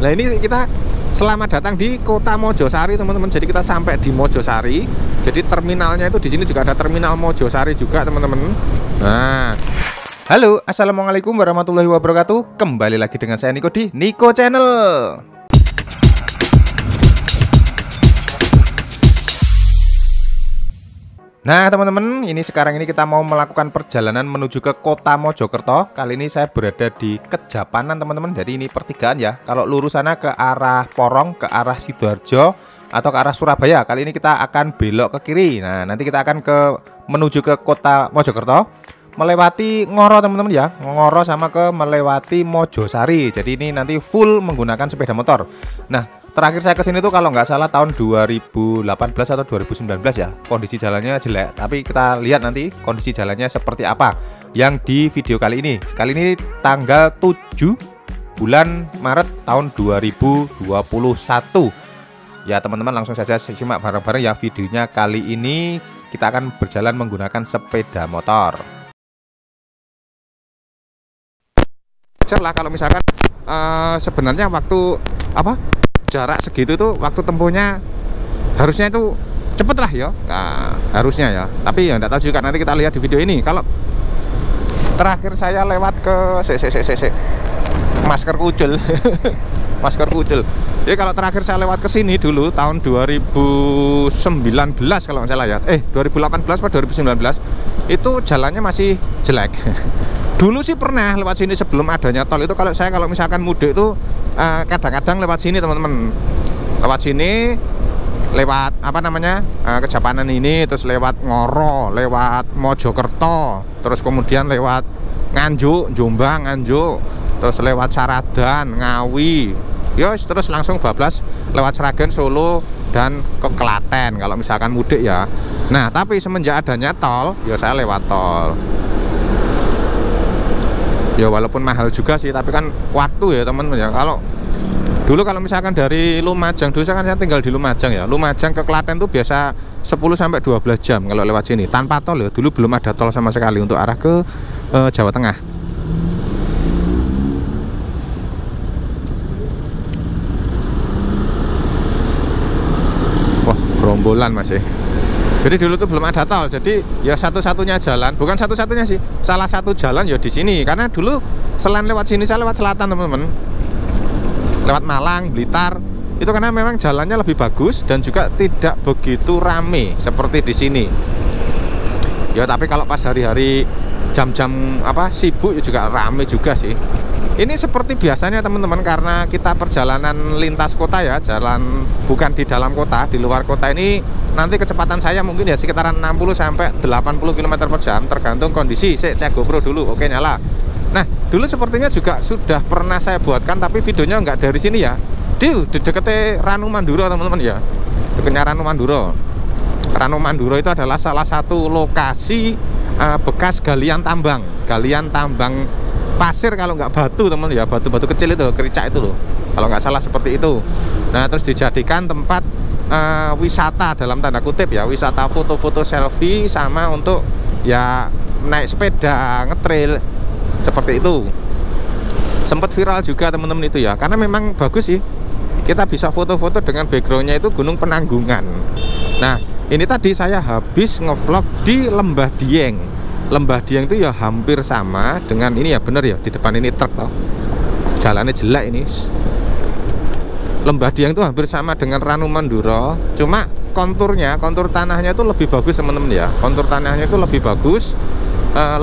Nah ini kita selamat datang di Kota Mojosari teman-teman. Jadi kita sampai di Mojosari. Jadi terminalnya itu di sini juga ada terminal Mojosari juga teman-teman. Nah, halo, assalamualaikum warahmatullahi wabarakatuh. Kembali lagi dengan saya Niko di Niko Channel. Nah teman-teman, ini sekarang ini kita mau melakukan perjalanan menuju ke Kota Mojokerto. Kali ini saya berada di Kejapanan teman-teman. Jadi ini pertigaan ya. Kalau lurus sana ke arah Porong, ke arah Sidoarjo atau ke arah Surabaya. Kali ini kita akan belok ke kiri. Nah nanti kita akan menuju ke Kota Mojokerto, melewati Ngoro teman-teman ya. Ngoro sama ke melewati Mojosari. Jadi ini nanti full menggunakan sepeda motor. Nah terakhir saya kesini tuh kalau nggak salah tahun 2018 atau 2019 ya. Kondisi jalannya jelek, tapi kita lihat nanti kondisi jalannya seperti apa yang di video kali ini. Kali ini tanggal 7 bulan Maret tahun 2021. Ya teman-teman, langsung saja simak bareng-bareng ya videonya. Kali ini kita akan berjalan menggunakan sepeda motor. Wajar lah kalau misalkan sebenarnya waktu jarak segitu tuh waktu tempuhnya harusnya itu cepet lah ya. Nah, harusnya ya, tapi ya enggak tahu juga, nanti kita lihat di video ini. Kalau terakhir saya lewat ke masker kucel masker kucel. Jadi kalau terakhir saya lewat ke sini dulu tahun 2019 kalau nggak salah ya, 2018 atau 2019, itu jalannya masih jelek. Dulu sih pernah lewat sini sebelum adanya tol itu. Kalau saya misalkan mudik itu kadang-kadang lewat sini teman-teman. Lewat sini, lewat Kejapanan ini, terus lewat Ngoro, lewat Mojokerto, terus kemudian lewat Nganjuk, Jombang, Nganjuk, terus lewat Saradan, Ngawi, yos, terus langsung bablas lewat Sragen, Solo, dan ke Klaten kalau misalkan mudik ya. Nah tapi semenjak adanya tol, ya saya lewat tol. Ya walaupun mahal juga sih, tapi kan waktu ya teman-teman ya. Kalau dulu kalau misalkan dari Lumajang, dulu saya tinggal di Lumajang ya. Lumajang ke Klaten tuh biasa 10-12 jam kalau lewat sini tanpa tol ya. Dulu belum ada tol sama sekali untuk arah ke Jawa Tengah. Wah, gerombolan masih. Jadi dulu tuh belum ada tol, jadi ya satu-satunya jalan, bukan satu-satunya sih, salah satu jalan ya di sini. Karena dulu selain lewat sini, saya lewat selatan teman-teman, lewat Malang, Blitar, itu karena memang jalannya lebih bagus dan juga tidak begitu rame seperti di sini. Ya tapi kalau pas hari-hari jam-jam sibuk ya juga rame juga sih. Ini seperti biasanya teman-teman, karena kita perjalanan lintas kota ya, jalan bukan di dalam kota, di luar kota ini nanti kecepatan saya mungkin ya sekitaran 60 sampai 80 km per jam tergantung kondisi. Saya cek GoPro dulu, oke nyala. Nah dulu sepertinya juga sudah pernah saya buatkan, tapi videonya nggak dari sini ya. Di deketnya Ranu Manduro teman-teman ya, deketnya Ranu Manduro. Ranu Manduro itu adalah salah satu lokasi bekas galian tambang pasir, kalau nggak batu teman ya, batu-batu kecil itu, kericak itu loh, kalau nggak salah seperti itu. Nah terus dijadikan tempat wisata dalam tanda kutip ya, wisata foto-foto selfie sama untuk ya naik sepeda, ngetrail seperti itu. Sempat viral juga teman-teman itu ya, karena memang bagus sih, kita bisa foto-foto dengan backgroundnya itu Gunung Penanggungan. Nah ini tadi saya habis ngevlog di Lembah Dieng. Lembah Dieng itu ya hampir sama dengan ini ya, bener ya, di depan ini truk toh, jalannya jelek ini. Lembah Dieng itu hampir sama dengan Ranu Manduro, cuma kontur tanahnya itu lebih bagus teman-teman ya. Kontur tanahnya itu lebih bagus,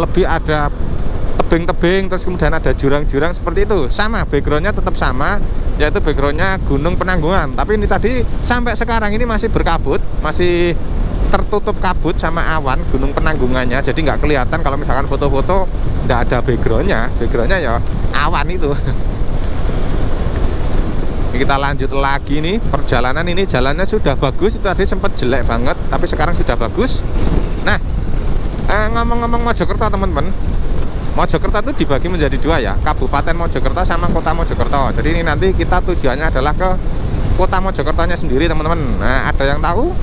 lebih ada tebing-tebing, terus kemudian ada jurang-jurang seperti itu. Sama, backgroundnya tetap sama, yaitu backgroundnya Gunung Penanggungan. Tapi ini tadi sampai sekarang ini masih berkabut, masih tertutup kabut sama awan Gunung Penanggungannya, jadi nggak kelihatan kalau misalkan foto-foto nggak ada backgroundnya ya awan itu. Kita lanjut lagi nih perjalanan. Ini jalannya sudah bagus, itu tadi sempat jelek banget tapi sekarang sudah bagus. Nah ngomong-ngomong Mojokerto teman-teman, Mojokerto itu dibagi menjadi dua ya, Kabupaten Mojokerto sama Kota Mojokerto. Jadi ini nanti kita tujuannya adalah ke Kota Mojokertonya sendiri teman-teman. Nah ada yang tahu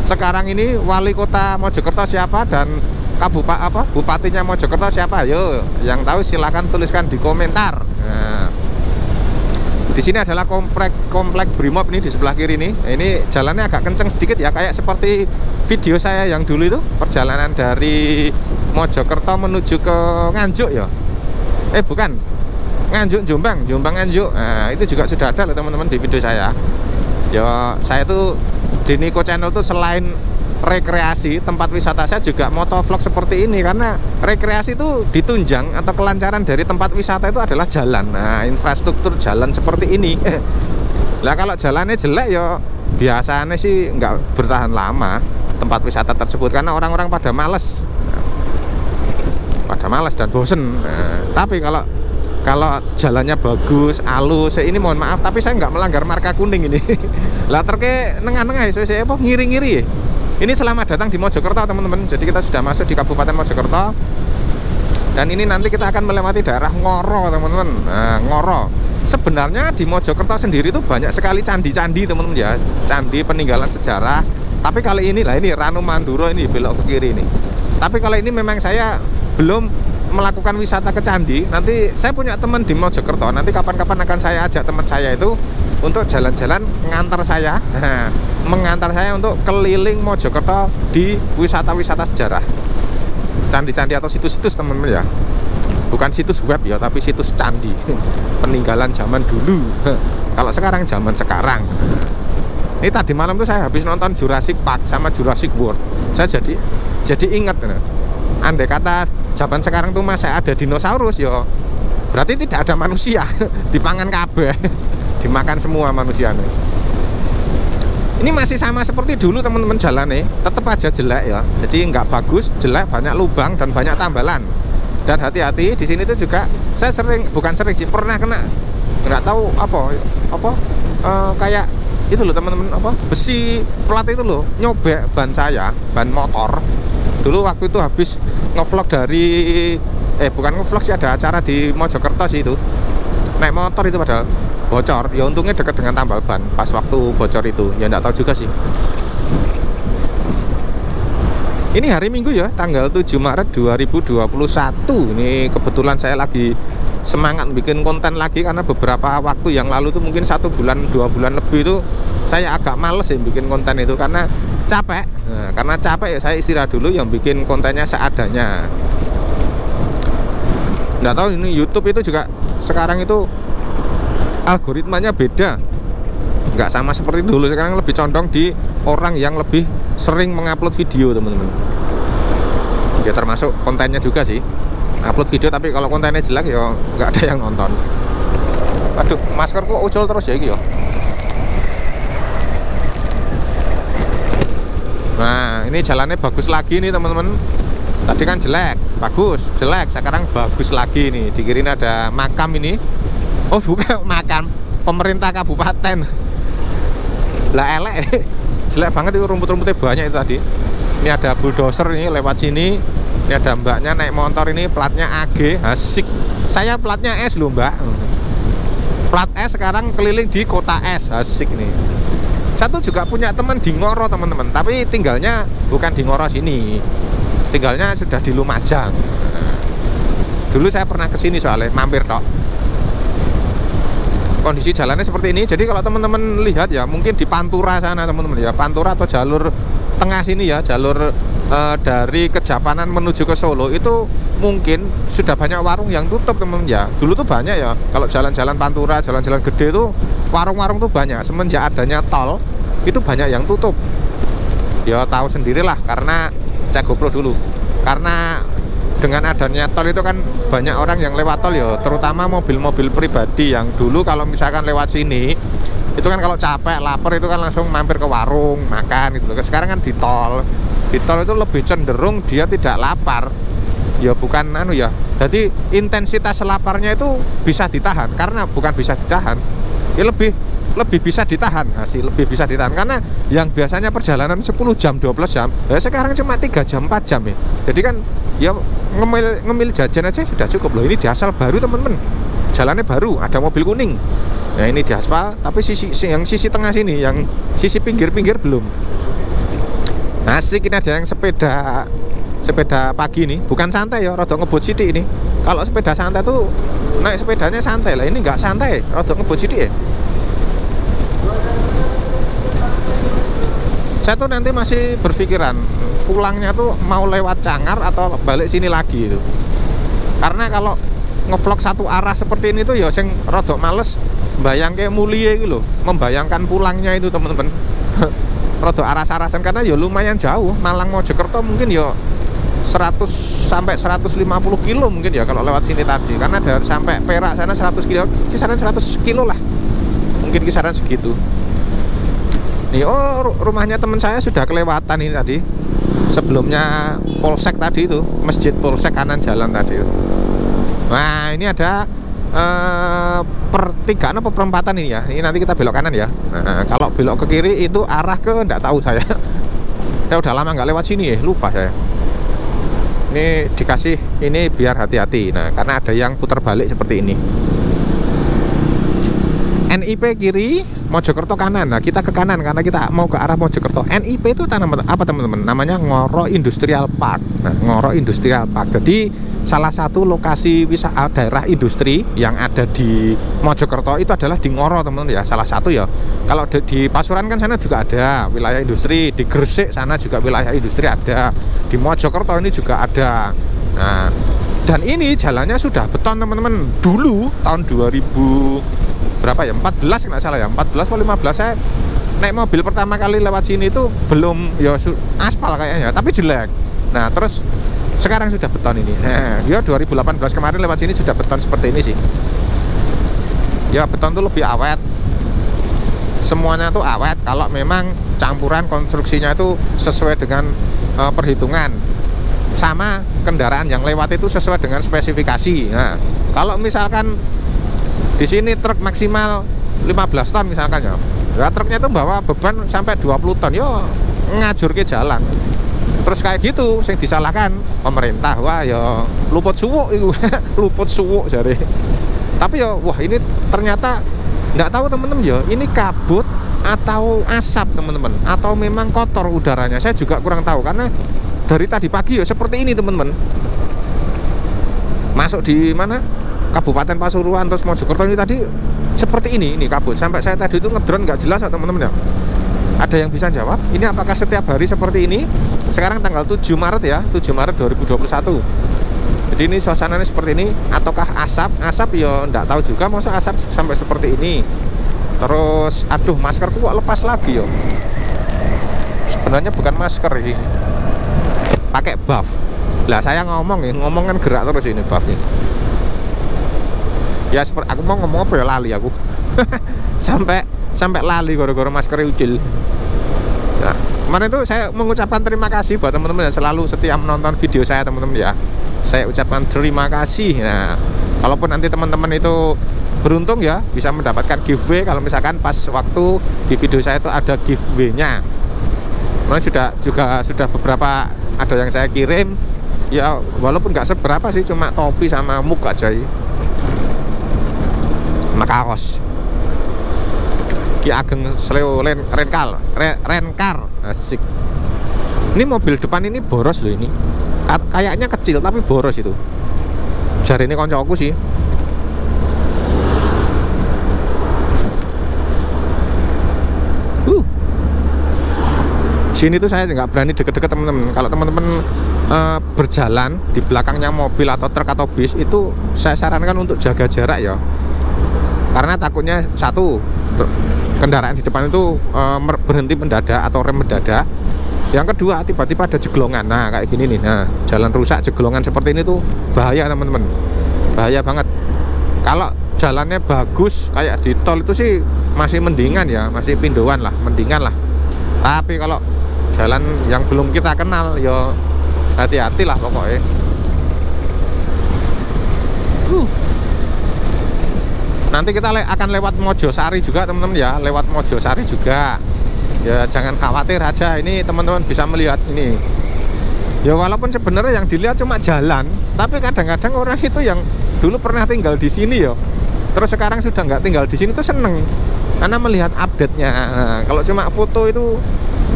sekarang ini wali kota Mojokerto siapa dan bupatinya Mojokerto siapa? Ayo yang tahu silahkan tuliskan di komentar. Nah, Di sini adalah komplek Brimob nih di sebelah kiri nih. Ini jalannya agak kenceng sedikit ya, kayak seperti video saya yang dulu itu perjalanan dari Mojokerto menuju ke Nganjuk ya. Bukan, Nganjuk Jombang Nganjuk. Nah, itu juga sudah ada loh teman-teman di video saya. Ya, saya tuh di Niko Channel tuh selain rekreasi, tempat wisata, saya juga motovlog seperti ini karena rekreasi itu ditunjang atau kelancaran dari tempat wisata itu adalah jalan. Nah, infrastruktur jalan seperti ini. Lah kalau jalannya jelek ya biasanya sih nggak bertahan lama tempat wisata tersebut karena orang-orang pada males dan bosen. Tapi kalau jalannya bagus, halus, ini mohon maaf tapi saya nggak melanggar marka kuning ini. Lah terke nengah-nengah saya apa ngiri-ngiri. Ini selamat datang di Mojokerto teman-teman. Jadi kita sudah masuk di Kabupaten Mojokerto. Dan ini nanti kita akan melewati daerah Ngoro teman-teman. Nah, Ngoro. Sebenarnya di Mojokerto sendiri itu banyak sekali candi-candi teman-teman ya. Candi peninggalan sejarah. Tapi kali ini lah ini Ranu Manduro ini belok ke kiri ini. Tapi kalau ini memang saya belum melakukan wisata ke candi. Nanti saya punya teman di Mojokerto. Nanti kapan-kapan akan saya ajak teman saya itu untuk jalan-jalan mengantar saya untuk keliling Mojokerto di wisata-wisata sejarah, candi-candi atau situs-situs teman-teman ya, bukan situs web ya, tapi situs candi peninggalan zaman dulu. Kalau sekarang zaman sekarang. Ini tadi malam tuh saya habis nonton Jurassic Park sama Jurassic World. Saya jadi ingat, andai kata zaman sekarang tuh masih ada dinosaurus ya, berarti tidak ada manusia, dipangan kabeh. Dimakan semua manusia nih. Ini masih sama seperti dulu teman-teman, jalan nih tetap aja jelek ya. Jadi nggak bagus, jelek, banyak lubang dan banyak tambalan. Dan hati-hati di sini tuh juga saya bukan sering sih, pernah kena nggak tahu kayak itu loh teman-teman, besi plat itu loh nyobek ban saya, ban motor. Dulu waktu itu habis ngevlog dari bukan ngevlog sih, ada acara di Mojokerto sih itu. Naik motor itu padahal bocor, ya untungnya dekat dengan tambal ban pas waktu bocor itu, ya enggak tahu juga sih. Ini hari Minggu ya, tanggal 7 Maret 2021. Ini kebetulan saya lagi semangat bikin konten lagi karena beberapa waktu yang lalu tuh mungkin 1 bulan 2 bulan lebih itu saya agak males ya bikin konten itu karena capek. Nah, karena capek ya saya istirahat dulu, yang bikin kontennya seadanya. Nggak tahu ini YouTube itu juga sekarang itu algoritmanya beda, nggak sama seperti dulu. Sekarang lebih condong di orang yang lebih sering mengupload video teman-teman. Ya termasuk kontennya juga sih, upload video tapi kalau kontennya jelek ya nggak ada yang nonton. Aduh, maskerku ucul terus ya gitu. Nah ini jalannya bagus lagi nih teman-teman. Tadi kan jelek, bagus, jelek, sekarang bagus lagi nih. Di kiri ini ada makam ini. Oh bukan makam, pemerintah kabupaten. Lah elek, jelek banget itu, rumput-rumputnya banyak itu tadi. Ini ada bulldozer ini lewat sini. Ini ada mbaknya naik motor ini, platnya AG, asik. Saya platnya S loh mbak. Plat S sekarang keliling di kota S, asik nih. Satu juga punya teman di Ngoro teman-teman, tapi tinggalnya bukan di Ngoro sini. Tinggalnya sudah di Lumajang. Dulu saya pernah kesini soalnya mampir tok. Kondisi jalannya seperti ini. Jadi kalau teman-teman lihat ya, mungkin di Pantura sana teman-teman ya, Pantura atau jalur tengah sini ya, jalur dari Kejapanan menuju ke Solo itu mungkin sudah banyak warung yang tutup teman-teman ya. Dulu tuh banyak ya, kalau jalan-jalan Pantura, jalan-jalan gede tuh warung-warung tuh banyak. Semenjak adanya tol itu banyak yang tutup. Ya tahu sendirilah karena cek GoPro dulu. Karena dengan adanya tol itu kan banyak orang yang lewat tol ya, terutama mobil-mobil pribadi yang dulu kalau misalkan lewat sini itu kan kalau capek, lapar itu kan langsung mampir ke warung, makan gitu loh. Sekarang kan di tol itu lebih cenderung dia tidak lapar. Ya bukan ya. Jadi intensitas laparnya itu bisa ditahan, karena bukan bisa ditahan. Ya lebih bisa ditahan, lebih bisa ditahan karena yang biasanya perjalanan 10 jam, 12 jam, ya sekarang cuma 3 jam, 4 jam ya. Jadi kan ya ngemil jajan aja sudah cukup loh. Ini di aspal baru teman-teman, jalannya baru, ada mobil kuning. Nah ini di aspal, tapi yang sisi tengah sini, yang sisi pinggir-pinggir belum. Asik, ini ada yang sepeda pagi nih, bukan santai ya, rada ngebut sidik ini. Kalau sepeda santai tuh naik sepedanya santai lah, ini nggak santai, rodok ngebut sidik ya. Saya tuh nanti masih berpikiran pulangnya tuh mau lewat Cangar atau balik sini lagi itu. Karena kalau ngevlog satu arah seperti ini tuh ya sing rodok males bayangke mulie gitu loh, membayangkan pulangnya itu teman-teman. Rodok aras-arasan karena ya lumayan jauh. Malang Mojokerto mungkin ya 100 sampai 150 kilo mungkin ya kalau lewat sini tadi. Karena dari sampai Perak sana 100 kilo, kisaran 100 kilo lah. Mungkin kisaran segitu. Nih, oh rumahnya teman saya sudah kelewatan ini tadi. Sebelumnya Polsek tadi itu, Masjid Polsek kanan jalan tadi itu. Nah, ini ada pertigaan apa perempatan ini ya. Ini nanti kita belok kanan ya. Nah, kalau belok ke kiri itu arah ke enggak tahu saya. Saya udah lama nggak lewat sini ya, lupa saya. Ini dikasih ini biar hati-hati. Nah, karena ada yang putar balik seperti ini. NIP kiri, Mojokerto kanan. Nah, kita ke kanan karena kita mau ke arah Mojokerto. NIP itu apa teman-teman? Namanya Ngoro Industrial Park. Nah, Ngoro Industrial Park. Jadi salah satu lokasi wisata daerah industri yang ada di Mojokerto itu adalah di Ngoro, teman-teman ya. Salah satu ya. Kalau di Pasuruan kan sana juga ada wilayah industri, di Gresik sana juga wilayah industri ada. Di Mojokerto ini juga ada. Nah, dan ini jalannya sudah beton, teman-teman. Dulu tahun 2000 berapa ya, 14 nggak salah ya, 14 atau 15 saya naik mobil pertama kali lewat sini itu belum ya aspal kayaknya, tapi jelek. Nah, terus sekarang sudah beton ini. Nah, ya 2018 kemarin lewat sini sudah beton seperti ini sih. Ya beton tuh lebih awet, semuanya tuh awet kalau memang campuran konstruksinya itu sesuai dengan perhitungan, sama kendaraan yang lewat itu sesuai dengan spesifikasi. Nah, kalau misalkan di sini truk maksimal 15 ton misalkan ya. Ya truknya itu bawa beban sampai 20 ton. Yo ngajur ke jalan. Terus kayak gitu sing disalahkan pemerintah. Wah ya luput suwuk itu. Luput suwuk jare. Tapi ya wah ini ternyata nggak tahu teman-teman ya, ini kabut atau asap teman-teman, atau memang kotor udaranya. Saya juga kurang tahu karena dari tadi pagi ya seperti ini teman-teman. Masuk di mana? Kabupaten Pasuruan terus Mojokerto ini tadi seperti ini kabut. Sampai saya tadi itu ngedrone nggak jelas ya teman-teman ya. Ada yang bisa jawab? Ini apakah setiap hari seperti ini? Sekarang tanggal 7 Maret ya, 7 Maret 2021. Jadi ini suasananya seperti ini, ataukah asap? Asap ya nggak tahu juga, masa asap sampai seperti ini. Terus aduh, maskerku kok lepas lagi yo. Sebenarnya bukan masker ini, pakai buff. Lah saya ngomong kan gerak terus ini buffnya. Ya seperti aku mau ngomong apa ya lali aku. sampai lali gara-gara masker ucil. Nah, kemarin itu saya mengucapkan terima kasih buat teman-teman yang selalu setia menonton video saya teman-teman ya. Saya ucapkan terima kasih. Nah, kalaupun nanti teman-teman itu beruntung ya bisa mendapatkan giveaway kalau misalkan pas waktu di video saya itu ada giveaway-nya. Kemudian sudah beberapa ada yang saya kirim. Ya walaupun nggak seberapa sih, cuma topi sama mug aja ya. Makaos Ki Ageng Sleo Rencar asik. Ini mobil depan ini boros loh ini. Kayaknya kecil tapi boros itu. Jari ini konco aku sih. Sini tuh saya nggak berani deket-deket teman-teman. Kalau teman-teman berjalan di belakangnya mobil atau truk atau bis itu saya sarankan untuk jaga jarak ya. Karena takutnya satu, kendaraan di depan itu berhenti mendadak atau rem mendadak. Yang kedua, tiba-tiba ada jeglongan. Nah, kayak gini nih. Nah, jalan rusak, jeglongan seperti ini tuh bahaya teman-teman. Bahaya banget. Kalau jalannya bagus kayak di tol itu sih masih mendingan ya, masih pindoan lah, mendingan lah. Tapi kalau jalan yang belum kita kenal, ya hati-hati lah pokoknya. Nanti kita akan lewat Mojosari juga teman-teman ya, lewat Mojosari juga. Ya jangan khawatir aja, ini teman-teman bisa melihat ini. Ya walaupun sebenarnya yang dilihat cuma jalan, tapi kadang-kadang orang itu yang dulu pernah tinggal di sini ya, terus sekarang sudah nggak tinggal di sini tuh seneng karena melihat update-nya. Nah, kalau cuma foto itu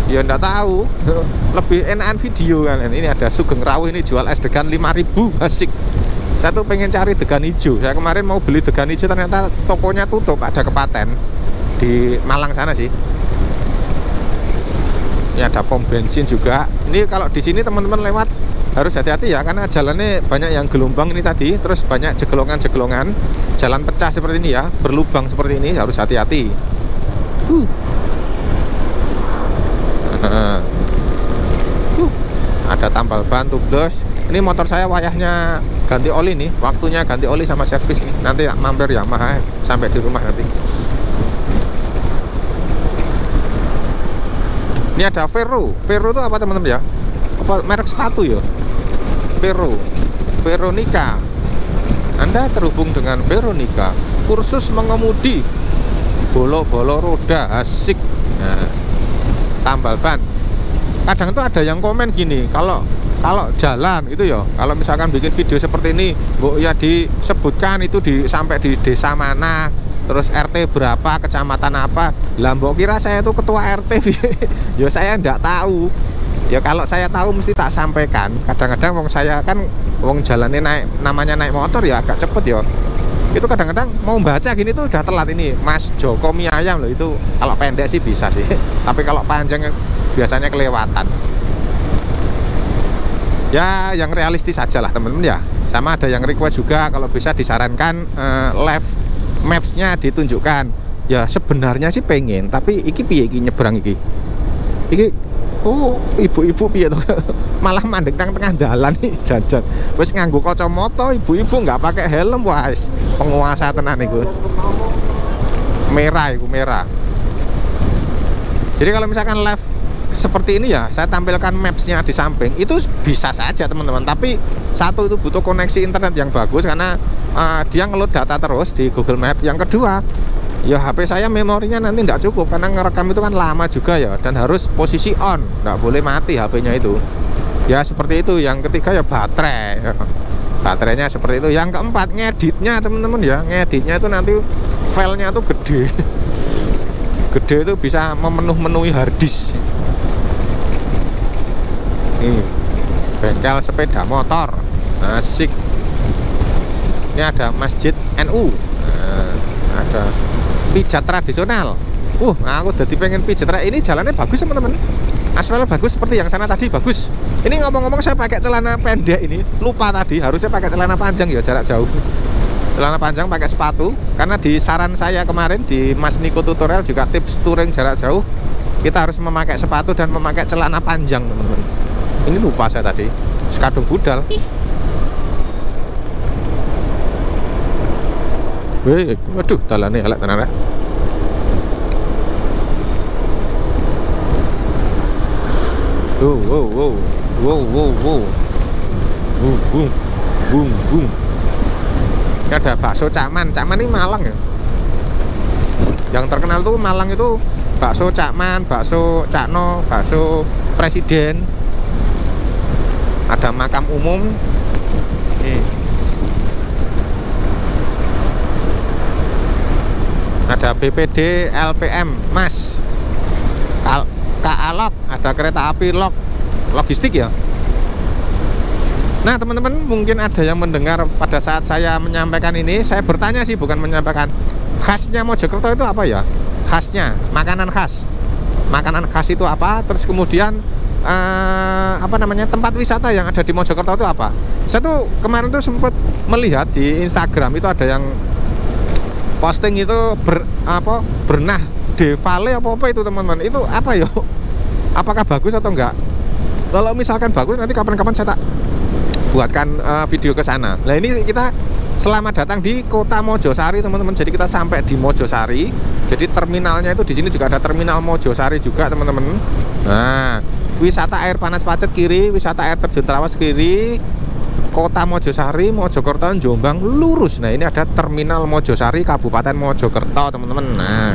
ya nggak tahu, lebih enakan video kan. Ini ada Sugeng Rawuh ini jual es degan 5.000 asik. Saya tuh pengen cari degan hijau. Saya kemarin mau beli degan hijau, ternyata tokonya tutup, ada kepaten di Malang sana sih. Ini ada pom bensin juga. Ini kalau di sini teman-teman lewat harus hati-hati ya, karena jalannya banyak yang gelombang ini tadi, terus banyak jeglongan-jeglongan, jalan pecah seperti ini ya, berlubang seperti ini, harus hati-hati. Ada tambal ban tubles. Ini motor saya wayahnya ganti oli nih, waktunya ganti oli sama servis nih. Nanti mampir Yamaha sampai di rumah nanti. Ini ada Vero. Vero itu apa teman-teman ya? Apa merek sepatu ya? Vero. Veronica. Anda terhubung dengan Veronica. Kursus mengemudi. Bolok-bolok roda, asik. Nah, tambal ban. Kadang tuh ada yang komen gini, kalau jalan itu ya, kalau misalkan bikin video seperti ini, bu ya disebutkan itu sampai di desa mana, terus RT berapa, kecamatan apa. Lah mbok kira saya tuh ketua RT. Ya saya enggak tahu. Ya kalau saya tahu mesti tak sampaikan. Kadang-kadang wong saya kan wong jalannya naik motor ya agak cepet ya. Itu kadang-kadang mau baca gini tuh udah telat. Ini Mas Joko mie ayam loh, itu kalau pendek sih bisa sih. Tapi kalau panjang biasanya kelewatan. Ya yang realistis aja lah teman-teman ya. Sama ada yang request juga kalau bisa disarankan live maps-nya ditunjukkan. Ya sebenarnya sih pengen, tapi iki piye iki nyebrang iki? Iki oh ibu-ibu piye tuh? Malah mandek nang tengah dalan nih jajan. Wis nganggo kacamata, ibu-ibu nggak pakai helm, wis penguasa tenan iku. Merah iku merah. Jadi kalau misalkan live seperti ini ya, saya tampilkan maps-nya di samping, itu bisa saja teman-teman. Tapi satu itu butuh koneksi internet yang bagus, karena dia ngeload data terus di Google Map. Yang kedua, ya HP saya memorinya nanti tidak cukup, karena ngerekam itu kan lama juga ya, dan harus posisi on, nggak boleh mati HP-nya itu. Ya seperti itu. Yang ketiga ya baterai. Baterainya seperti itu. Yang keempat ngeditnya teman-teman ya, ngeditnya itu nanti filenya tuh gede. Gede itu bisa memenuhi harddisk. Ini bengkel sepeda motor, asik. Ini ada masjid NU, ada pijat tradisional. Aku jadi pengen pijat. Ini jalannya bagus teman-teman, aspal bagus seperti yang sana tadi bagus. Ini ngomong-ngomong saya pakai celana pendek ini, lupa tadi harusnya pakai celana panjang ya, jarak jauh. Celana panjang pakai sepatu, karena di saran saya kemarin di Mas Niko tutorial juga tips touring jarak jauh, kita harus memakai sepatu dan memakai celana panjang teman-teman. Ini lupa saya tadi, sekadung budal. Waduh, dalannya elek tenan ya. Boom. Ini ada bakso Cakman. Cakman ini Malang ya. Yang terkenal tuh Malang itu bakso Cakman, bakso Cakno, bakso Presiden. Ada makam umum. Ada BPD LPM Mas. KA-Log, ada kereta api logistik ya. Nah teman-teman, mungkin ada yang mendengar pada saat saya menyampaikan ini. Saya bertanya sih, bukan menyampaikan. Khasnya Mojokerto itu apa ya? Khasnya, makanan khas. Makanan khas itu apa? Terus kemudian tempat wisata yang ada di Mojokerto itu apa? Saya tuh kemarin tuh sempat melihat di Instagram itu ada yang posting itu Bernah de Vale apa itu teman-teman. Itu apa ya? Apakah bagus atau enggak? Kalau misalkan bagus, nanti kapan-kapan saya tak buatkan video ke sana. Nah ini kita selamat datang di Kota Mojosari teman-teman. Jadi kita sampai di Mojosari. Jadi terminalnya itu di sini juga ada terminal Mojosari juga teman-teman. Nah, wisata air panas Pacet kiri, wisata air terjun Trawas kiri, Kota Mojosari, Mojokerto, Jombang lurus. Nah ini ada terminal Mojosari Kabupaten Mojokerto teman-teman. Nah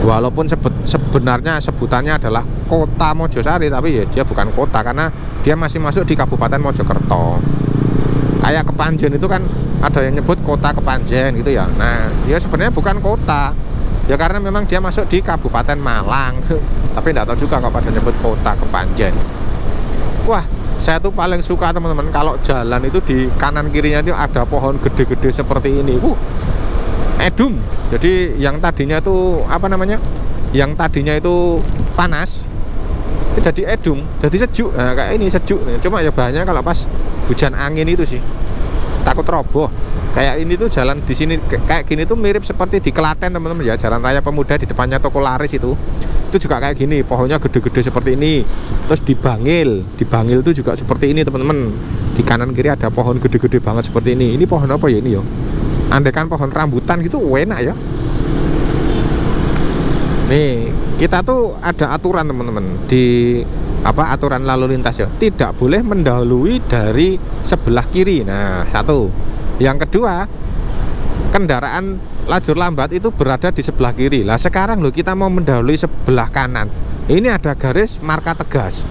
walaupun sebenarnya sebutannya adalah Kota Mojosari, tapi ya dia bukan kota karena dia masih masuk di Kabupaten Mojokerto. Kayak Kepanjen itu kan ada yang nyebut Kota Kepanjen gitu ya. Nah dia sebenarnya bukan kota ya, karena memang dia masuk di Kabupaten Malang. Tapi tidak tahu juga kalau pada nyebut Kota Kepanjen. Wah, Saya tuh paling suka teman-teman kalau jalan itu di kanan kirinya itu ada pohon gede-gede seperti ini. Edum. Jadi yang tadinya tuh apa namanya? Yang tadinya itu panas jadi edum, jadi sejuk. Nah, kayak ini sejuk. Cuma ya banyak kalau pas hujan angin itu sih takut roboh. Kayak ini tuh jalan di sini kayak gini tuh mirip seperti di Klaten teman-teman ya, Jalan Raya Pemuda di depannya toko laris itu juga kayak gini, pohonnya gede-gede seperti ini. Terus di Bangil itu juga seperti ini teman-teman. Di kanan kiri ada pohon gede-gede banget seperti ini. Ini pohon apa ya ini ya? Andaikan pohon rambutan gitu enak ya. Nih kita tuh ada aturan teman-teman di aturan lalu lintas ya, tidak boleh mendahului dari sebelah kiri. Nah, satu. Yang kedua, kendaraan lajur lambat itu berada di sebelah kiri. Lah sekarang loh kita mau mendahului sebelah kanan. Ini ada garis marka tegas.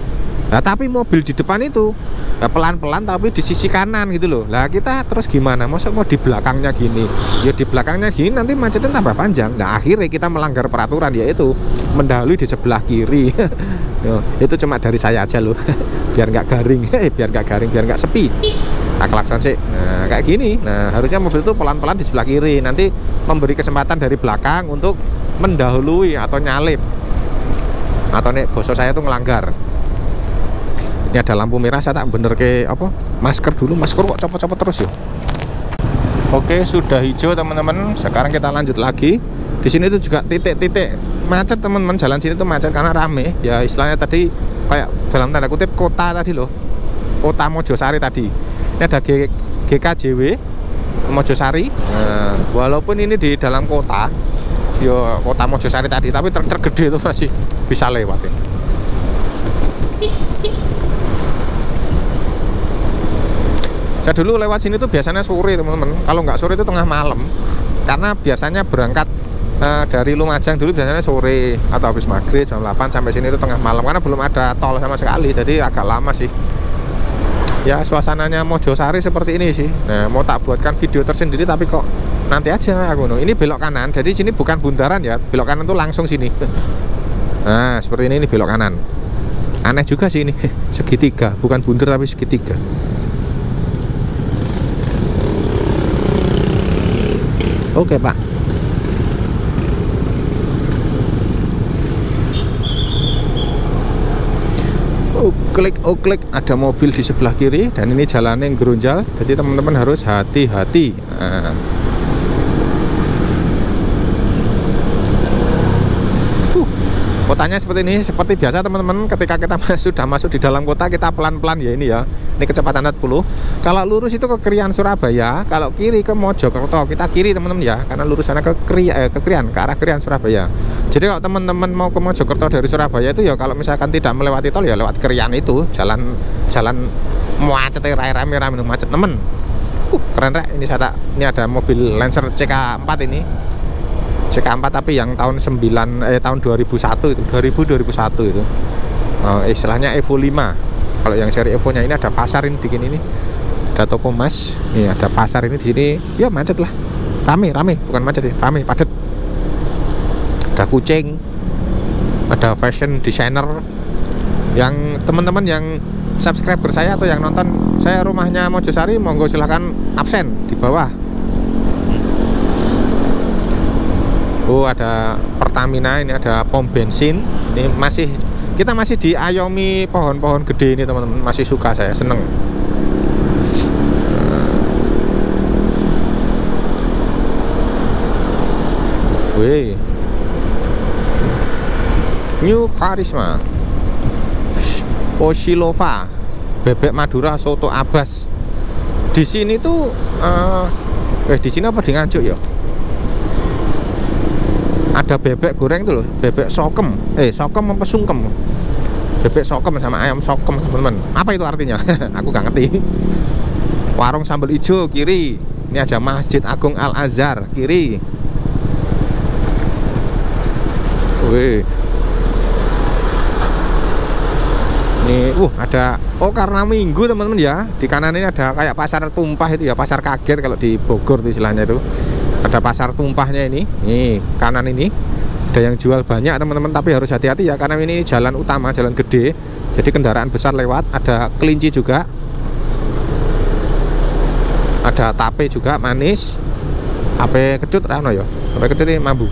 Nah, tapi mobil di depan itu pelan-pelan tapi di sisi kanan gitu loh. Lah kita terus gimana? Masa mau di belakangnya gini? Ya di belakangnya gini nanti macetnya tambah panjang. Nah, akhirnya kita melanggar peraturan, yaitu mendahului di sebelah kiri. Itu cuma dari saya aja loh. Biar nggak garing, biar nggak sepi. Nah, klakson sih. Nah, kayak gini. Nah, harusnya mobil itu pelan-pelan di sebelah kiri. Nanti memberi kesempatan dari belakang untuk mendahului atau nyalip. Atau nih bosok saya tuh ngelanggar. Ini ada lampu merah, saya tak bener ke masker dulu. Masker kok copot-copot terus ya. Oke, sudah hijau teman-teman. Sekarang kita lanjut lagi. Di sini tuh juga titik-titik macet teman-teman. Jalan sini tuh macet karena rame. Ya istilahnya tadi kayak dalam tanda kutip kota tadi loh. Kota Mojosari tadi. Ini ada GKJW Mojosari. Walaupun ini di dalam kota, ya kota Mojosari tadi, tapi truk gede itu masih bisa lewat ya. Saya dulu lewat sini tuh biasanya sore teman-teman. Kalau nggak sore itu tengah malam, karena biasanya berangkat dari Lumajang dulu biasanya sore atau habis maghrib jam 8 sampai sini itu tengah malam, karena belum ada tol sama sekali, jadi agak lama sih. Ya suasananya Mojosari seperti ini sih. Nah, mau tak buatkan video tersendiri tapi kok nanti aja aku. Ini belok kanan, jadi sini bukan bundaran ya, belok kanan tuh langsung sini. Nah seperti ini belok kanan. Aneh juga sih ini, segitiga, bukan bundar tapi segitiga. Oke Pak. Klik, ada mobil di sebelah kiri dan ini jalannya yang gerunjal, jadi teman-teman harus hati-hati. Nah. Kotanya seperti ini, seperti biasa teman-teman. Ketika kita sudah masuk di dalam kota, kita pelan-pelan ya ini ya. Ini kecepatan 40. Kalau lurus itu ke Krian Surabaya, kalau kiri ke Mojokerto. Kita kiri teman-teman ya, karena lurus sana ke Krian, ke arah Krian Surabaya. Jadi kalau teman-teman mau ke Mojokerto dari Surabaya itu ya, kalau misalkan tidak melewati tol ya lewat Krian itu, jalan macet rame-rame macet temen. Keren rek. Ini ada mobil Lancer CK4 ini. CK4 tapi yang tahun 2001 itu, 2001 itu. Istilahnya Evo 5. Kalau yang seri Evo nya ini ada pasar ini di sini nih. Ada toko emas. Nih ada pasar ini di sini. Ya macet lah. Rame, bukan macet ya, rame, padat. Ada kucing. Ada fashion designer. Yang teman-teman yang subscriber saya atau yang nonton saya rumahnya Mojosari, monggo silahkan absen di bawah. Oh ada Pertamina, ini ada pom bensin. Ini kita masih diayomi pohon-pohon gede ini teman-teman. Masih suka, saya seneng. Wih, New Karisma, Oshilova, bebek Madura, soto Abbas. Di sini tuh di sini apa di Nganjuk ya? Ada bebek goreng tuh loh, bebek sokem. Sokem apa sungkem? Bebek sokem sama ayam sokem teman-teman. Apa itu artinya? Aku gak ngerti. Warung sambal hijau kiri. Ini aja Masjid Agung Al Azhar kiri. Wih. Ini ada karena Minggu teman-teman ya. Di kanan ini ada kayak pasar tumpah itu ya, pasar kaget kalau di Bogor itu istilahnya itu. Ada pasar tumpahnya ini. Nih, kanan ini ada yang jual banyak teman-teman, tapi harus hati-hati ya karena ini jalan utama, jalan gede. Jadi kendaraan besar lewat, ada kelinci juga, ada tape juga manis. Tape kecut rano ya, tape kecut ini mambu.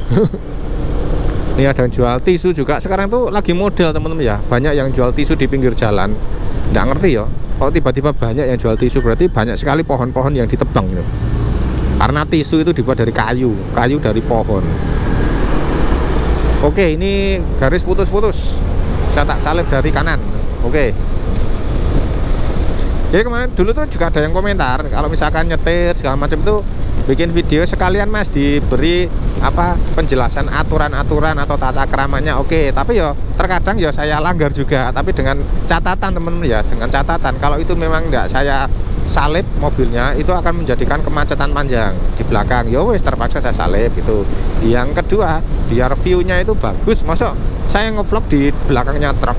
Ini ada yang jual tisu juga. Sekarang tuh lagi model teman-teman ya, banyak yang jual tisu di pinggir jalan. Nggak ngerti ya, kalau tiba-tiba banyak yang jual tisu berarti banyak sekali pohon-pohon yang ditebang ya. Karena tisu itu dibuat dari kayu dari pohon. Oke, ini garis putus-putus. Saya tak salib dari kanan. Oke. Jadi kemarin dulu tuh juga ada yang komentar kalau misalkan nyetir segala macam itu bikin video sekalian Mas diberi apa penjelasan aturan-aturan atau tata keramanya. Oke, tapi ya terkadang ya saya langgar juga, tapi dengan catatan temen-temen ya, dengan catatan kalau itu memang enggak saya salib mobilnya itu akan menjadikan kemacetan panjang di belakang. Ya wes terpaksa saya salib itu. Yang kedua, biar view-nya itu bagus. Masuk saya ngevlog di belakangnya truk,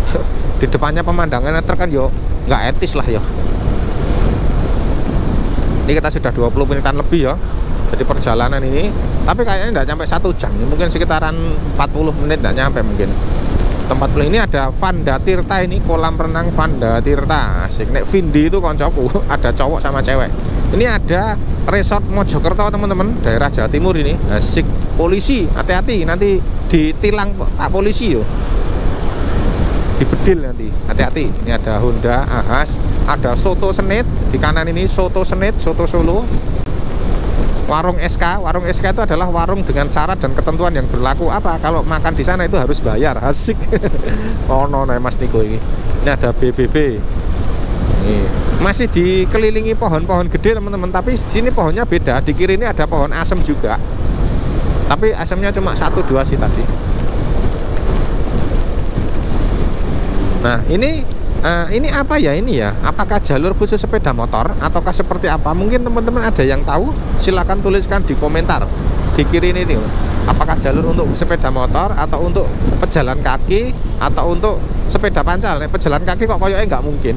di depannya pemandangannya truk kan yo nggak etis lah yo. Ini kita sudah 20 menitan lebih ya. Jadi perjalanan ini, tapi kayaknya nggak sampai 1 jam, mungkin sekitaran 40 menit nggak nyampe mungkin. Tempat ini ada Vanda Tirta, ini kolam renang Vanda Tirta. Asik. Nek Vindi itu koncoku, ada cowok sama cewek. Ini ada resort Mojokerto teman-teman, daerah Jawa Timur ini. Asik. Polisi, hati-hati nanti ditilang Pak polisi yo. Dibedil nanti, hati-hati. Ini ada Honda Ahas, ada Soto Senit di kanan ini, Soto Senit, Soto Solo. Warung SK itu adalah warung dengan syarat dan ketentuan yang berlaku. Apa? Kalau makan di sana itu harus bayar. Asik. Oh no, Mas Niko ini. Ini ada BBB. Ini masih dikelilingi pohon-pohon gede teman-teman. Tapi sini pohonnya beda. Di kiri ini ada pohon asem juga. Tapi asemnya cuma 1-2 sih tadi. Nah ini apa ya ini ya? Apakah jalur khusus sepeda motor ataukah seperti apa? Mungkin teman-teman ada yang tahu, silakan tuliskan di komentar di kiri ini nih. Apakah jalur untuk sepeda motor atau untuk pejalan kaki atau untuk sepeda pancal? Pejalan kaki kok koyoknya nggak mungkin.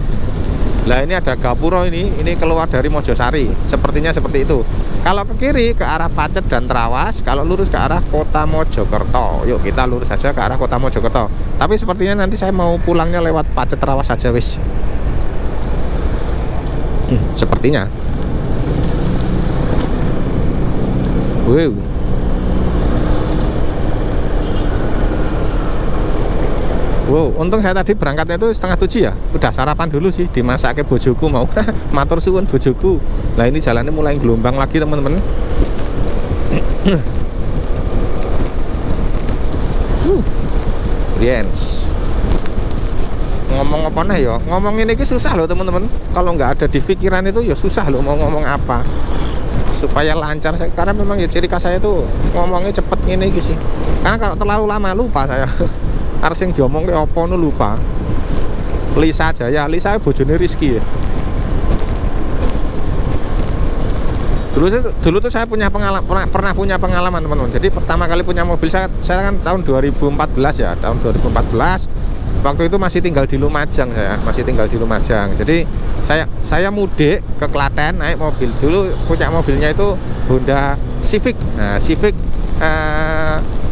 Nah ini ada Gapuro ini keluar dari Mojosari, sepertinya seperti itu. Kalau ke kiri ke arah Pacet dan Trawas, kalau lurus ke arah Kota Mojokerto. Yuk kita lurus saja ke arah Kota Mojokerto. Tapi sepertinya nanti saya mau pulangnya lewat Pacet Trawas saja wis. Sepertinya. Wow. Wow, untung saya tadi berangkatnya itu 6:30 ya. Udah sarapan dulu sih, dimasak ke bojoku mau. Matur suwun bojoku. Nah ini jalannya mulai gelombang lagi teman-teman. Riens. Ngomong apa nih ya? Ngomong ini susah loh teman-teman. Kalau nggak ada di pikiran itu ya susah loh mau ngomong apa. Supaya lancar saya, karena memang ya ciri khas saya itu ngomongnya cepet ini sih. Karena kalau terlalu lama lupa saya. Harus yang diomong ke opo nu lupa. Lisa Jaya, Lisa bojone Rizky ya. Dulu tuh saya punya pernah punya pengalaman teman-teman. Jadi pertama kali punya mobil saya kan tahun 2014 ya, tahun 2014. Waktu itu masih tinggal di Lumajang Jadi saya mudik ke Klaten naik mobil. Dulu punya mobilnya itu Honda Civic. Nah, Civic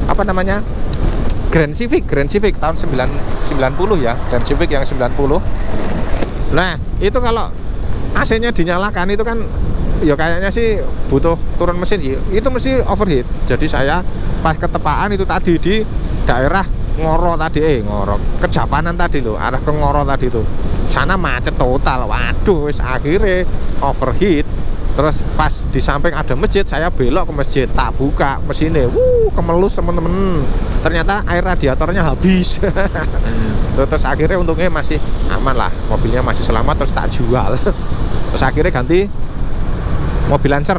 apa namanya? Grand Civic tahun 90 ya, Grand Civic yang 90. Nah itu kalau AC-nya dinyalakan itu kan ya kayaknya sih butuh turun mesin sih, itu mesti overheat. Jadi saya pas ketepaan itu tadi di daerah Ngoro tadi, Kejapanan tadi loh, arah ke Ngoro tadi tuh, sana macet total. Waduh, wis akhirnya overheat. Terus pas di samping ada masjid, saya belok ke masjid, tak buka mesinnya, kemelus temen-temen. Ternyata air radiatornya habis. Terus akhirnya untungnya masih aman lah, mobilnya masih selamat, terus tak jual. Terus akhirnya ganti mobil Lancer.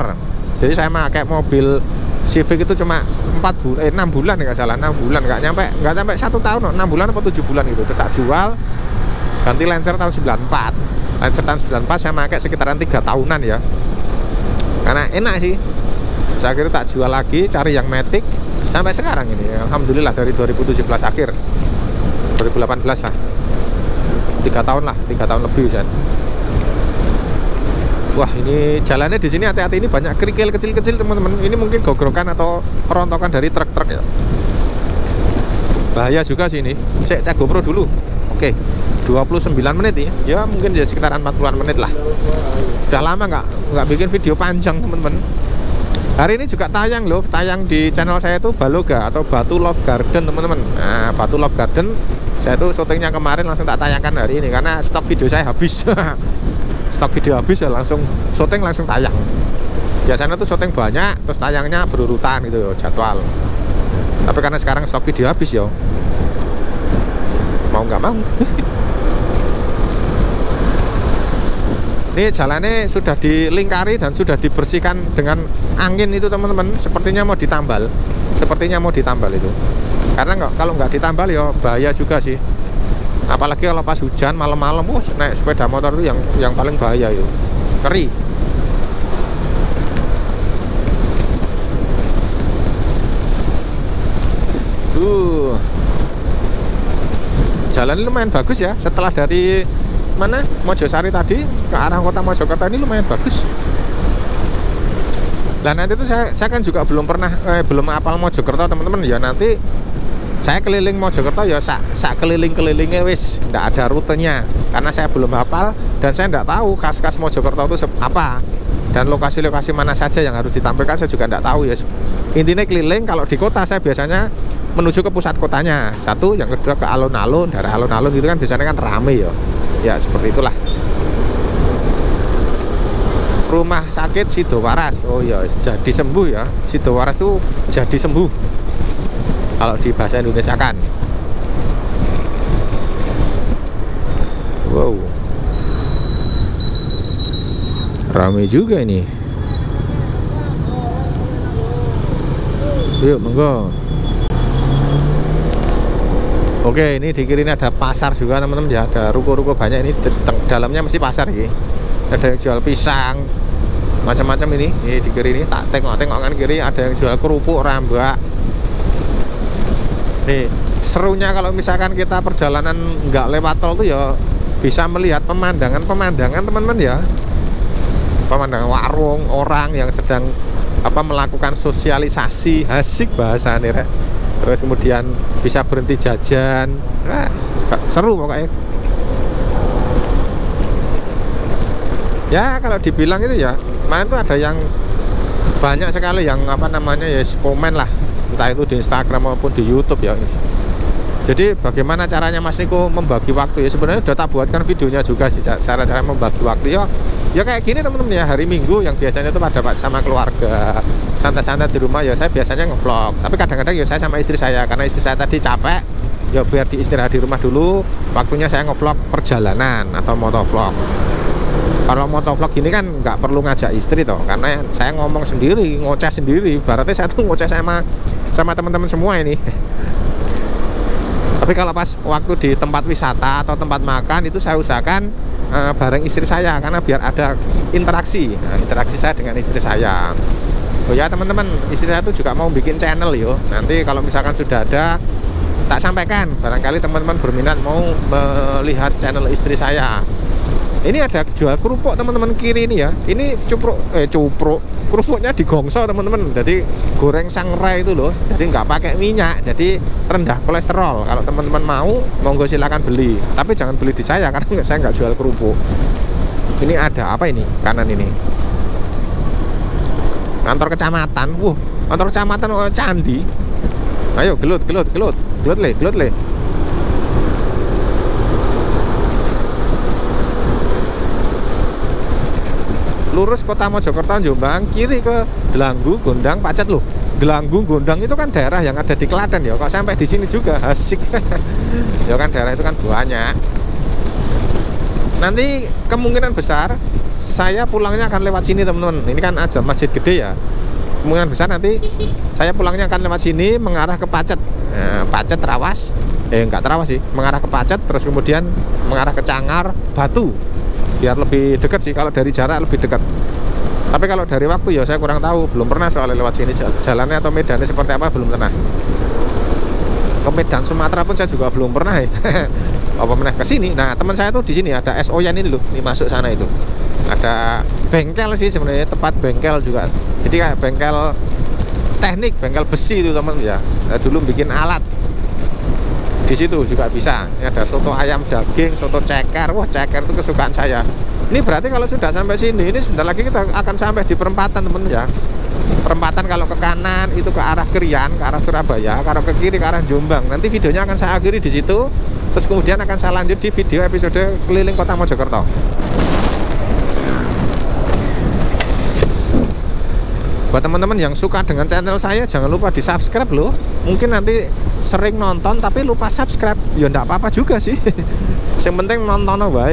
Jadi saya pakai mobil Civic itu cuma 6 bulan nggak salah, 6 bulan nggak sampai 1 tahun, 6 bulan atau 7 bulan itu. Terus tak jual, ganti Lancer tahun 94. Lancer tahun 94 saya pakai sekitaran 3 tahunan ya. Karena enak sih. Saya akhirnya tak jual lagi, cari yang Matic sampai sekarang ini. Alhamdulillah dari 2017 akhir 2018 lah. 3 tahun lebih kan. Wah, ini jalannya di sini hati-hati, ini banyak kerikil kecil-kecil teman-teman. Ini mungkin gogrokan atau perontokan dari truk-truk ya. Bahaya juga sih ini. Cek GoPro dulu. Oke. 29 menit ya. Ya mungkin ya sekitaran 40-an menit lah. Udah lama nggak bikin video panjang teman-teman. Hari ini juga tayang loh, tayang di channel saya itu Baloga atau Batu Love Garden teman-teman. Nah, Batu Love Garden saya tuh syutingnya kemarin langsung tak tayangkan hari ini karena stok video saya habis. Stok video habis ya langsung syuting langsung tayang. Biasanya tuh syuting banyak terus tayangnya berurutan gitu jadwal. Tapi karena sekarang stok video habis ya mau nggak mau. Ini jalannya sudah dilingkari dan sudah dibersihkan dengan angin itu teman-teman. Sepertinya mau ditambal. Sepertinya mau ditambal itu. Karena kalau nggak ditambal ya bahaya juga sih. Apalagi kalau pas hujan malam-malam, naik sepeda motor itu yang paling bahaya itu. Ngeri. Jalan ini lumayan bagus ya. Setelah dari mana Mojosari tadi ke arah kota Mojokerto ini lumayan bagus. Nah nanti itu saya kan juga belum apal Mojokerto teman-teman ya. Nanti saya keliling Mojokerto ya sak keliling-kelilingnya wis nggak ada rutenya karena saya belum hafal dan saya nggak tahu kas-kas Mojokerto itu apa dan lokasi-lokasi mana saja yang harus ditampilkan saya juga nggak tahu ya. Intinya keliling. Kalau di kota saya biasanya menuju ke pusat kotanya satu, yang kedua ke alun-alun. Dari alun-alun itu kan biasanya kan rame ya. Ya seperti itulah. Rumah sakit Sidowaras. Oh ya, jadi sembuh ya. Sidowaras itu jadi sembuh kalau di bahasa Indonesia kan. Wow, rame juga ini. Yuk monggo. Oke, ini di kiri ini ada pasar juga teman-teman ya, ada ruko-ruko banyak ini. Dalamnya mesti pasar ini. Ada yang jual pisang, macam-macam ini. Di kiri ini tak tengok-tengok kan kiri ada yang jual kerupuk rambak. Nih, serunya kalau misalkan kita perjalanan nggak lewat tol tuh ya bisa melihat pemandangan teman-teman ya. Pemandangan warung, orang yang sedang melakukan sosialisasi, asik bahasanya. Terus kemudian bisa berhenti jajan. Nah, seru pokoknya. Ya kalau dibilang itu ya, kemarin tuh ada yang banyak sekali yang ya komen lah, entah itu di Instagram maupun di YouTube ya. Jadi bagaimana caranya Mas Niko membagi waktu ya, sebenarnya udah tak buatkan videonya juga sih cara-cara membagi waktu ya kayak gini teman-teman ya. Hari Minggu yang biasanya itu pada sama keluarga santai-santai di rumah ya saya biasanya ngevlog, tapi kadang-kadang ya saya sama istri saya karena istri saya tadi capek ya biar diistirahat di rumah dulu, waktunya saya ngevlog perjalanan atau motovlog. Kalau motovlog gini kan nggak perlu ngajak istri toh, karena saya ngomong sendiri, ngoceh sendiri, berarti saya tuh ngoceh sama teman-teman semua ini. Tapi kalau pas waktu di tempat wisata atau tempat makan itu saya usahakan bareng istri saya karena biar ada interaksi. Nah, interaksi saya dengan istri saya. Oh ya teman-teman, istri saya tuh juga mau bikin channel yo. Nanti kalau misalkan sudah ada tak sampaikan. Barangkali teman-teman berminat mau melihat channel istri saya. Ini ada jual kerupuk teman-teman kiri ini ya. Ini cupruk. Kerupuknya digongso teman-teman. Jadi goreng sangrai itu loh. Jadi nggak pakai minyak. Jadi rendah kolesterol. Kalau teman-teman mau, monggo silakan beli. Tapi jangan beli di saya karena saya nggak jual kerupuk. Ini ada apa ini? Kanan ini. Kantor kecamatan. Kantor kecamatan candi. Ayo gelut le. Lurus kota Mojokerto Jombang, kiri ke Delanggu, Gondang, Pacet loh. Delanggu, Gondang itu kan daerah yang ada di Klaten ya. Kok sampai di sini juga asik. Ya kan daerah itu kan banyak. Nanti kemungkinan besar saya pulangnya akan lewat sini teman-teman. Ini kan aja masjid gede ya. Kemungkinan besar nanti saya pulangnya akan lewat sini mengarah ke Pacet. Pacet Trawas. Enggak Trawas sih, mengarah ke Pacet terus kemudian mengarah ke Cangar, Batu. Biar lebih dekat sih, kalau dari jarak lebih dekat. Tapi kalau dari waktu ya saya kurang tahu, belum pernah soalnya lewat sini jalannya atau medannya seperti apa belum pernah. Ke Medan Sumatera pun saya juga belum pernah ya. Apa pernah ke sini? Nah, teman saya tuh di sini ada SO-yan ini loh, ini masuk sana itu. Ada bengkel sih sebenarnya, tempat bengkel juga. Jadi kayak bengkel teknik, bengkel besi itu teman ya. Dulu bikin alat. Di situ juga bisa. Ini ada soto ayam daging, soto ceker. Wah, ceker itu kesukaan saya. Ini berarti kalau sudah sampai sini, ini sebentar lagi kita akan sampai di perempatan, teman ya. Perempatan kalau ke kanan itu ke arah Krian, ke arah Surabaya. Kalau ke kiri ke arah Jombang. Nanti videonya akan saya akhiri di situ. Terus kemudian akan saya lanjut di video episode keliling kota Mojokerto. Buat teman-teman yang suka dengan channel saya, jangan lupa di subscribe loh. Mungkin nanti sering nonton tapi lupa subscribe, ya enggak apa-apa juga sih. Yang penting nonton aja.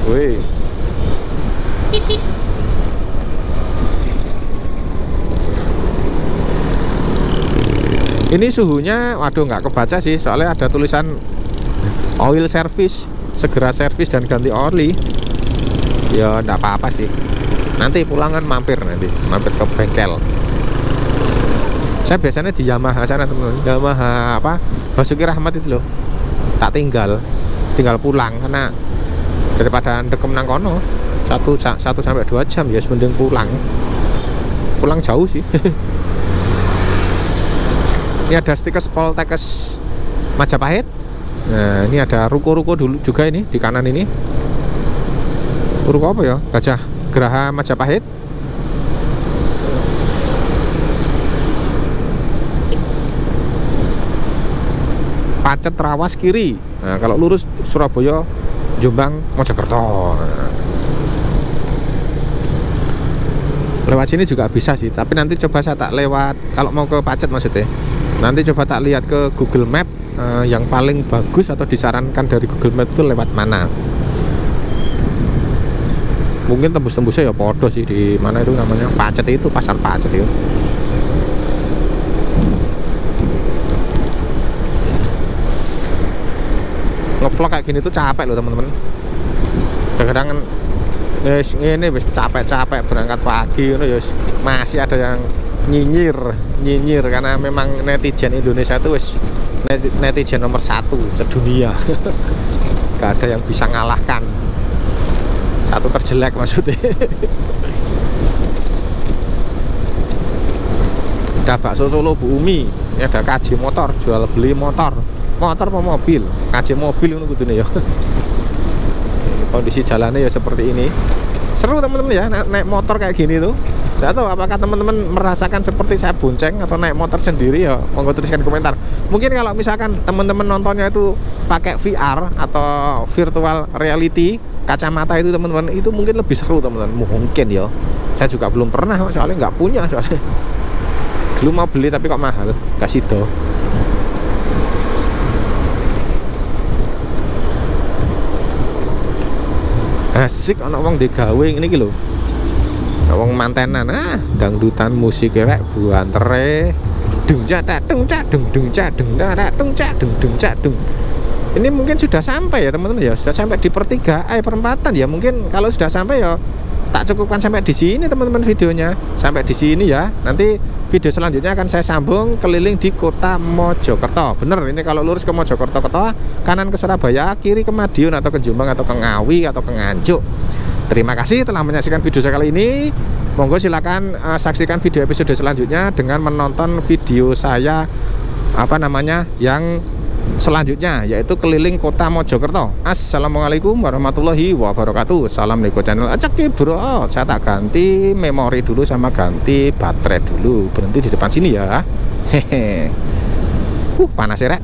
Wih. Ini suhunya, waduh nggak kebaca sih, soalnya ada tulisan oil service, segera servis dan ganti oli. Ya enggak apa-apa sih. Nanti pulangan mampir ke bengkel. Saya biasanya di Yamaha sana, teman-teman. Yamaha apa? Basuki Rahmat itu loh. Tak tinggal pulang karena daripada dekem nang kono 1 sampai 2 jam ya mending pulang jauh sih. Ini ada stiker Poltekkes Majapahit. Nah, ini ada ruko-ruko dulu juga ini di kanan ini. Ruko apa ya? Gajah Geraha Majapahit. Pacet Trawas kiri. Nah, kalau lurus Surabaya, Jombang, Mojokerto. Nah. Lewat sini juga bisa sih, tapi nanti coba saya tak lewat. Kalau mau ke Pacet maksudnya, nanti coba tak lihat ke Google Map yang paling bagus atau disarankan dari Google Map itu lewat mana. Mungkin tembus-tembusnya ya podo sih di mana itu namanya Pacet itu, pasar Pacet itu. Ngevlog kayak gini tuh capek loh teman-teman. Kadang-kadang ini wis capek-capek berangkat pagi ya masih ada yang nyinyir karena memang netizen Indonesia itu wis netizen nomor 1 sedunia. Gak ada yang bisa ngalahkan. Satu terjelek maksudnya. Ada bakso Solo Bu Umi. Ini ada KJ motor, jual beli motor apa mobil? KJ mobil itu kudune ya. Kondisi jalannya ya seperti ini. Seru teman-teman ya naik motor kayak gini tuh. Tidak tahu apakah teman-teman merasakan seperti saya bonceng atau naik motor sendiri ya. Monggo tuliskan komentar. Mungkin kalau misalkan teman-teman nontonnya itu pakai VR atau virtual reality, kacamata itu teman-teman, itu mungkin lebih seru teman-teman. Mungkin ya. Saya juga belum pernah kok, soalnya nggak punya soalnya. Dulu mau beli tapi kok mahal. Kasih do. Asik anak wong digawe ngene iki lho. Wong mantenan dangdutan musik rek buantere dung cak dung cak dung dung cak dung dung cak dung dung cak dung. Ini mungkin sudah sampai ya teman-teman ya, sudah sampai di perempatan ya. Mungkin kalau sudah sampai ya tak cukupkan sampai di sini teman-teman videonya. Sampai di sini ya. Nanti video selanjutnya akan saya sambung keliling di kota Mojokerto. Bener, ini kalau lurus ke Mojokerto kota, kanan ke Surabaya, kiri ke Madiun atau ke Jombang atau ke Ngawi atau ke Nganjuk. Terima kasih telah menyaksikan video saya kali ini. Monggo silakan saksikan video episode selanjutnya dengan menonton video saya yang selanjutnya, yaitu keliling kota Mojokerto. Assalamualaikum warahmatullahi wabarakatuh. Salam Niko Channel. Acak bro, saya tak ganti memori dulu sama ganti baterai dulu. Berhenti di depan sini ya. Hehe. Panas ya rek.